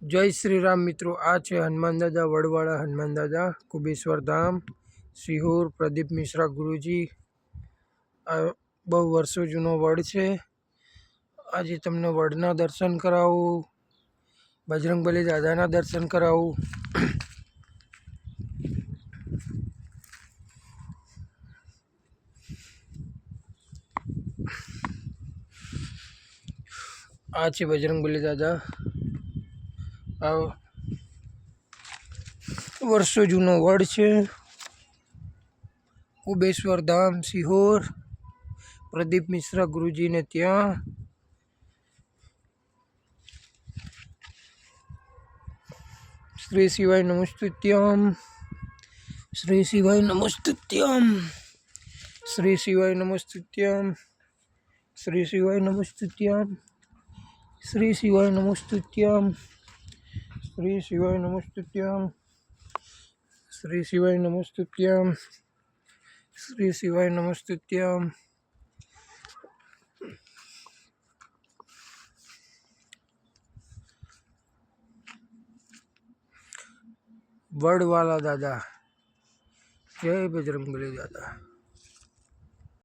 જય શ્રી રામ મિત્રો, આ છે હનુમાન દાદા વડવાળા હનુમાન દાદા કુબેશ્વર ધામ સિહોર પ્રદીપ મિશ્રા ગુરુજી। આ બહુ વર્ષો જૂનો વડ છે। આજે તમને વડના દર્શન કરાવું, બજરંગબલી દાદાના દર્શન કરાવું। આ છે બજરંગબલી દાદા। આ વર્ષો જૂનો વડ છે। કુબેશ્વર ધામ સિહોર પ્રદીપ મિશ્રા ગુરુજીને ત્યાં। શ્રી શિવાય નમસ્તુત્યમ, શ્રી શિવાય નમસ્તુત્યમ, શ્રી શિવાય નમસ્તુત્યમ, શ્રી શિવાય નમસ્તુત્યમ, શ્રી શિવાય નમસ્તુત્યમ, શ્રી શિવાય નમસ્તુત્યમ, શ્રી શિવાય નમસ્તુત્યમ, શ્રી શિવાય નમસ્તુત્યમ। વડવાલા દાદા, જય બજરંગબલી દાદા।